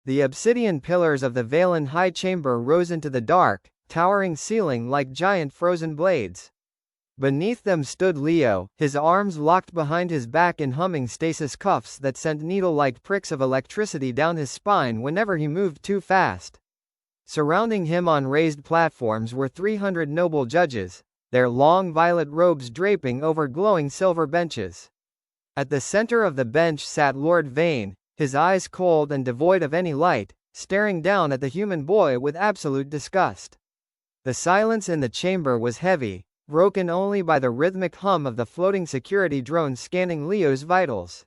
The obsidian pillars of the Vaelen High Chamber rose into the dark, towering ceiling like giant frozen blades. Beneath them stood Leo, his arms locked behind his back in humming stasis cuffs that sent needle-like pricks of electricity down his spine whenever he moved too fast. Surrounding him on raised platforms were 300 noble judges, their long violet robes draping over glowing silver benches. At the center of the bench sat Lord Vane, his eyes cold and devoid of any light, staring down at the human boy with absolute disgust. The silence in the chamber was heavy, broken only by the rhythmic hum of the floating security drone scanning Leo's vitals.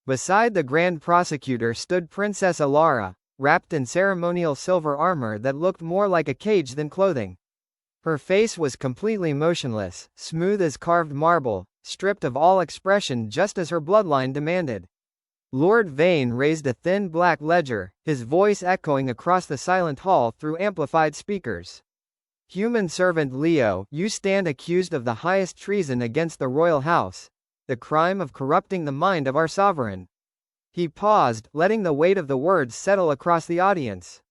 Beside the Grand Prosecutor stood Princess Elara, wrapped in ceremonial silver armor that looked more like a cage than clothing. Her face was completely motionless, smooth as carved marble, stripped of all expression just as her bloodline demanded. Lord Vane raised a thin black ledger, his voice echoing across the silent hall through amplified speakers. Human servant Leo, you stand accused of the highest treason against the royal house, the crime of corrupting the mind of our sovereign. He paused, letting the weight of the words settle across the audience.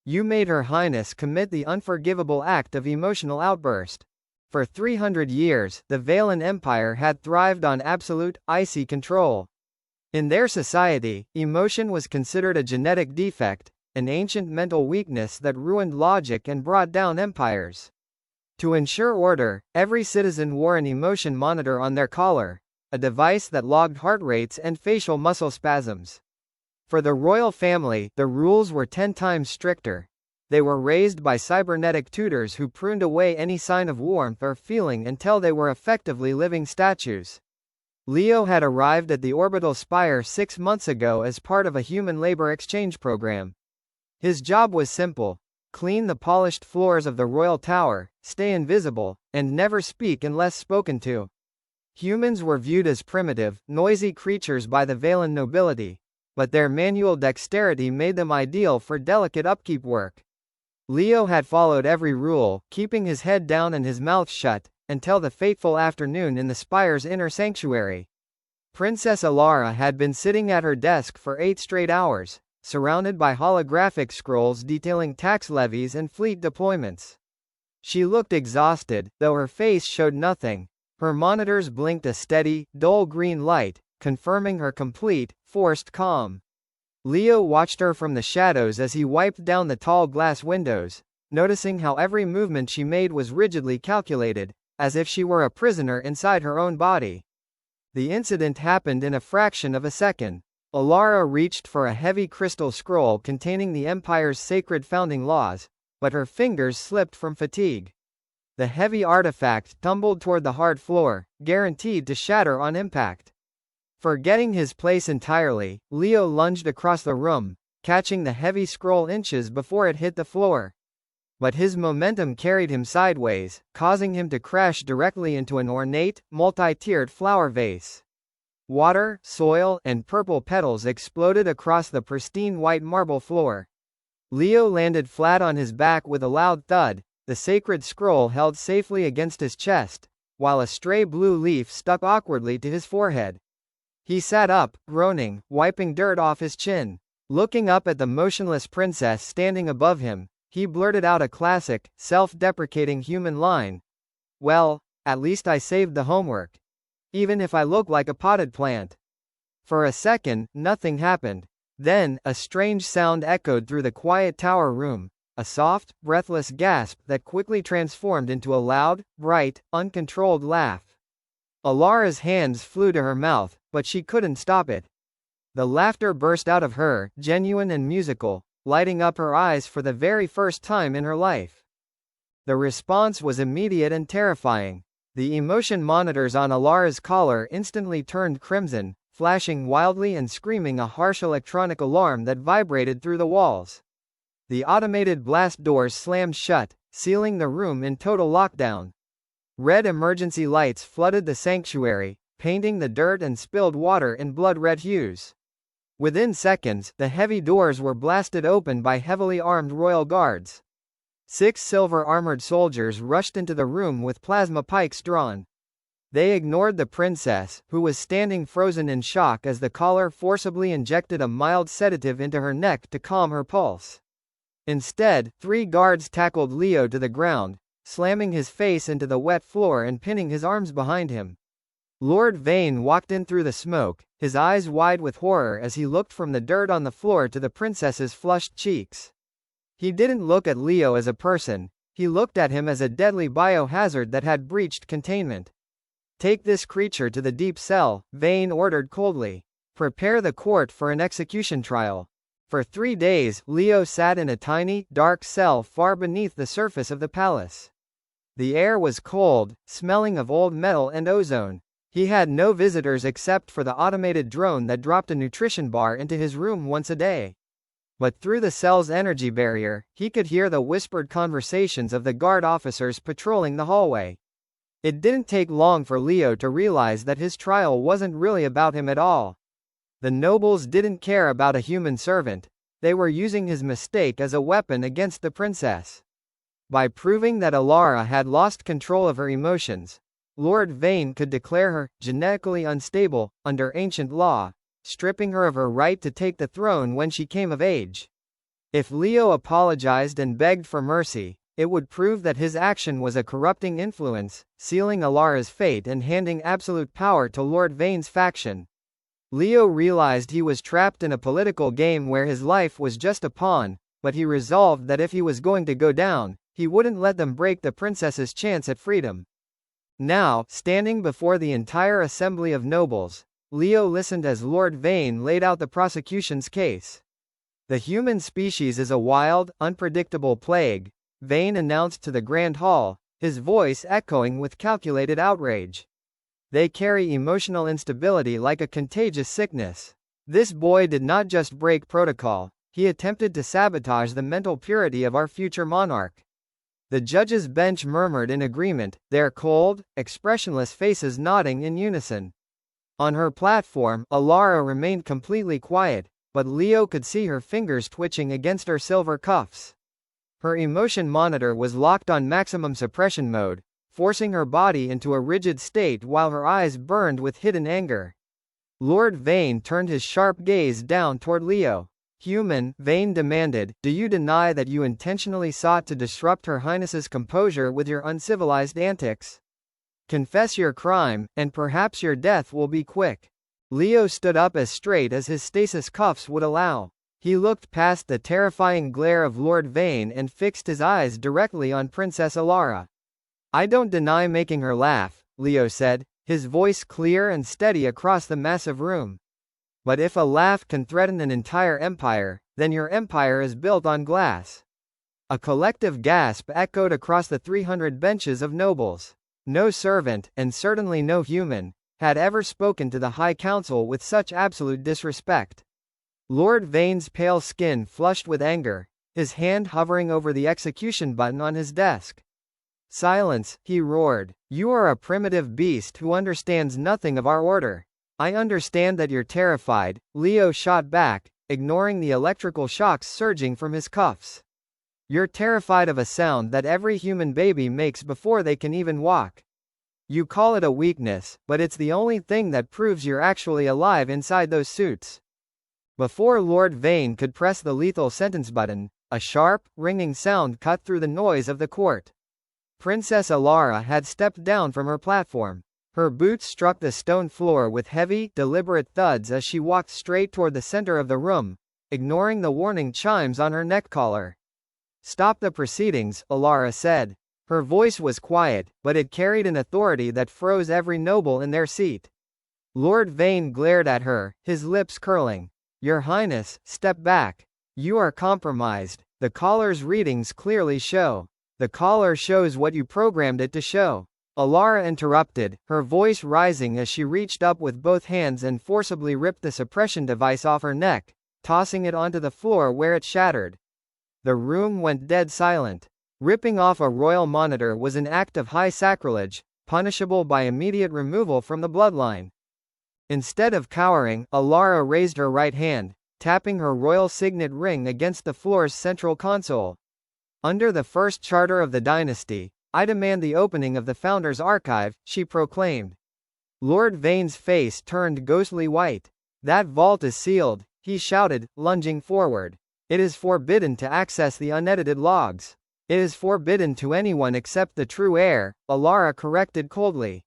You made Her Highness commit the unforgivable act of emotional outburst. For 300 years, the Vaelen Empire had thrived on absolute, icy control. In their society, emotion was considered a genetic defect, an ancient mental weakness that ruined logic and brought down empires. To ensure order, every citizen wore an emotion monitor on their collar, a device that logged heart rates and facial muscle spasms. For the royal family, the rules were 10 times stricter. They were raised by cybernetic tutors who pruned away any sign of warmth or feeling until they were effectively living statues. Leo had arrived at the orbital spire 6 months ago as part of a human labor exchange program. His job was simple: clean the polished floors of the royal tower, stay invisible, and never speak unless spoken to. Humans were viewed as primitive, noisy creatures by the Vaelen nobility, but their manual dexterity made them ideal for delicate upkeep work. Leo had followed every rule, keeping his head down and his mouth shut, until the fateful afternoon in the spire's inner sanctuary. Princess Elara had been sitting at her desk for 8 straight hours, surrounded by holographic scrolls detailing tax levies and fleet deployments. She looked exhausted, though her face showed nothing. Her monitors blinked a steady, dull green light, confirming her complete, forced calm. Leo watched her from the shadows as he wiped down the tall glass windows, noticing how every movement she made was rigidly calculated, as if she were a prisoner inside her own body. The incident happened in a fraction of a second. Elara reached for a heavy crystal scroll containing the Empire's sacred founding laws, but her fingers slipped from fatigue. The heavy artifact tumbled toward the hard floor, guaranteed to shatter on impact. Forgetting his place entirely, Leo lunged across the room, catching the heavy scroll inches before it hit the floor. But his momentum carried him sideways, causing him to crash directly into an ornate, multi-tiered flower vase. Water, soil, and purple petals exploded across the pristine white marble floor. Leo landed flat on his back with a loud thud, the sacred scroll held safely against his chest, while a stray blue leaf stuck awkwardly to his forehead. He sat up, groaning, wiping dirt off his chin. Looking up at the motionless princess standing above him, he blurted out a classic, self-deprecating human line. Well, at least I saved the homework. Even if I look like a potted plant. For a second, nothing happened. Then, a strange sound echoed through the quiet tower room, a soft, breathless gasp that quickly transformed into a loud, bright, uncontrolled laugh. Elara's hands flew to her mouth, but she couldn't stop it. The laughter burst out of her, genuine and musical, lighting up her eyes for the very first time in her life. The response was immediate and terrifying. The emotion monitors on Elara's collar instantly turned crimson, flashing wildly and screaming a harsh electronic alarm that vibrated through the walls. The automated blast doors slammed shut, sealing the room in total lockdown. Red emergency lights flooded the sanctuary, painting the dirt and spilled water in blood-red hues. Within seconds, the heavy doors were blasted open by heavily armed royal guards. 6 silver-armored soldiers rushed into the room with plasma pikes drawn. They ignored the princess, who was standing frozen in shock as the collar forcibly injected a mild sedative into her neck to calm her pulse. Instead, 3 guards tackled Leo to the ground, slamming his face into the wet floor and pinning his arms behind him. Lord Vane walked in through the smoke, his eyes wide with horror as he looked from the dirt on the floor to the princess's flushed cheeks. He didn't look at Leo as a person, he looked at him as a deadly biohazard that had breached containment. Take this creature to the deep cell, Vane ordered coldly. Prepare the court for an execution trial. For 3 days, Leo sat in a tiny, dark cell far beneath the surface of the palace. The air was cold, smelling of old metal and ozone. He had no visitors except for the automated drone that dropped a nutrition bar into his room once a day. But through the cell's energy barrier, he could hear the whispered conversations of the guard officers patrolling the hallway. It didn't take long for Leo to realize that his trial wasn't really about him at all. The nobles didn't care about a human servant, they were using his mistake as a weapon against the princess. By proving that Elara had lost control of her emotions, Lord Vane could declare her genetically unstable under ancient law, stripping her of her right to take the throne when she came of age. If Leo apologized and begged for mercy, it would prove that his action was a corrupting influence, sealing Elara's fate and handing absolute power to Lord Vane's faction. Leo realized he was trapped in a political game where his life was just a pawn, but he resolved that if he was going to go down, he wouldn't let them break the princess's chance at freedom. Now, standing before the entire assembly of nobles, Leo listened as Lord Vane laid out the prosecution's case. The human species is a wild, unpredictable plague, Vane announced to the Grand Hall, his voice echoing with calculated outrage. They carry emotional instability like a contagious sickness. This boy did not just break protocol, he attempted to sabotage the mental purity of our future monarch. The judge's bench murmured in agreement, their cold, expressionless faces nodding in unison. On her platform, Elara remained completely quiet, but Leo could see her fingers twitching against her silver cuffs. Her emotion monitor was locked on maximum suppression mode, forcing her body into a rigid state while her eyes burned with hidden anger. Lord Vane turned his sharp gaze down toward Leo. Human, Vane demanded, do you deny that you intentionally sought to disrupt Her Highness's composure with your uncivilized antics? Confess your crime, and perhaps your death will be quick. Leo stood up as straight as his stasis cuffs would allow. He looked past the terrifying glare of Lord Vane and fixed his eyes directly on Princess Elara. I don't deny making her laugh, Leo said, his voice clear and steady across the massive room. But if a laugh can threaten an entire empire, then your empire is built on glass. A collective gasp echoed across the 300 benches of nobles. No servant, and certainly no human, had ever spoken to the High Council with such absolute disrespect. Lord Vane's pale skin flushed with anger, his hand hovering over the execution button on his desk. Silence, he roared. You are a primitive beast who understands nothing of our order. I understand that you're terrified, Leo shot back, ignoring the electrical shocks surging from his cuffs. You're terrified of a sound that every human baby makes before they can even walk. You call it a weakness, but it's the only thing that proves you're actually alive inside those suits. Before Lord Vane could press the lethal sentence button, a sharp, ringing sound cut through the noise of the court. Princess Elara had stepped down from her platform. Her boots struck the stone floor with heavy, deliberate thuds as she walked straight toward the center of the room, ignoring the warning chimes on her neck collar. Stop the proceedings, Elara said. Her voice was quiet, but it carried an authority that froze every noble in their seat. Lord Vane glared at her, his lips curling. Your Highness, step back. You are compromised. The collar's readings clearly show. The collar shows what you programmed it to show. Elara interrupted, her voice rising as she reached up with both hands and forcibly ripped the suppression device off her neck, tossing it onto the floor where it shattered. The room went dead silent. Ripping off a royal monitor was an act of high sacrilege, punishable by immediate removal from the bloodline. Instead of cowering, Elara raised her right hand, tapping her royal signet ring against the floor's central console. Under the first charter of the dynasty, I demand the opening of the Founder's Archive, she proclaimed. Lord Vane's face turned ghostly white. That vault is sealed, he shouted, lunging forward. It is forbidden to access the unedited logs. It is forbidden to anyone except the true heir, Elara corrected coldly.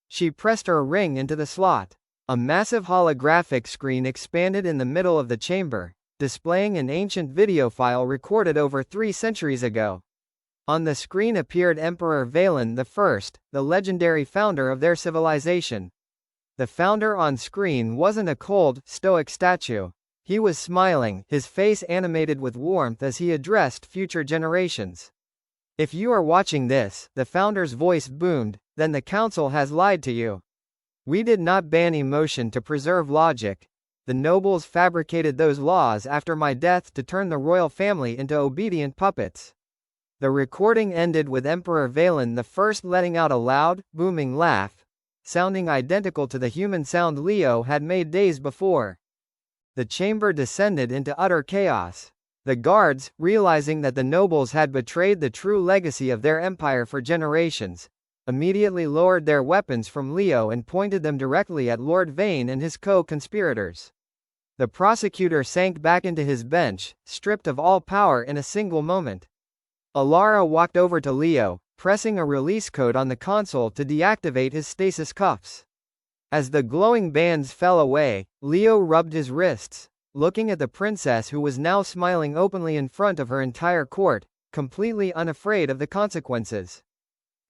She pressed her ring into the slot. A massive holographic screen expanded in the middle of the chamber, displaying an ancient video file recorded over 3 centuries ago. On the screen appeared Emperor Vaelen I, the legendary founder of their civilization. The founder on screen wasn't a cold, stoic statue. He was smiling, his face animated with warmth as he addressed future generations. If you are watching this, the founder's voice boomed, then the council has lied to you. We did not ban emotion to preserve logic. The nobles fabricated those laws after my death to turn the royal family into obedient puppets. The recording ended with Emperor Vaelen I letting out a loud, booming laugh, sounding identical to the human sound Leo had made days before. The chamber descended into utter chaos. The guards, realizing that the nobles had betrayed the true legacy of their empire for generations, immediately lowered their weapons from Leo and pointed them directly at Lord Vane and his co-conspirators. The prosecutor sank back into his bench, stripped of all power in a single moment. Elara walked over to Leo, pressing a release code on the console to deactivate his stasis cuffs. As the glowing bands fell away, Leo rubbed his wrists, looking at the princess who was now smiling openly in front of her entire court, completely unafraid of the consequences.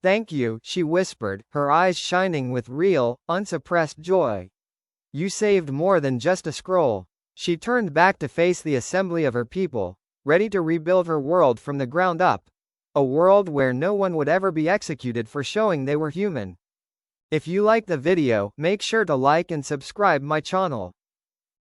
"Thank you," she whispered, her eyes shining with real, unsuppressed joy. "You saved more than just a scroll." She turned back to face the assembly of her people, ready to rebuild her world from the ground up. A world where no one would ever be executed for showing they were human. If you like the video, make sure to like and subscribe my channel.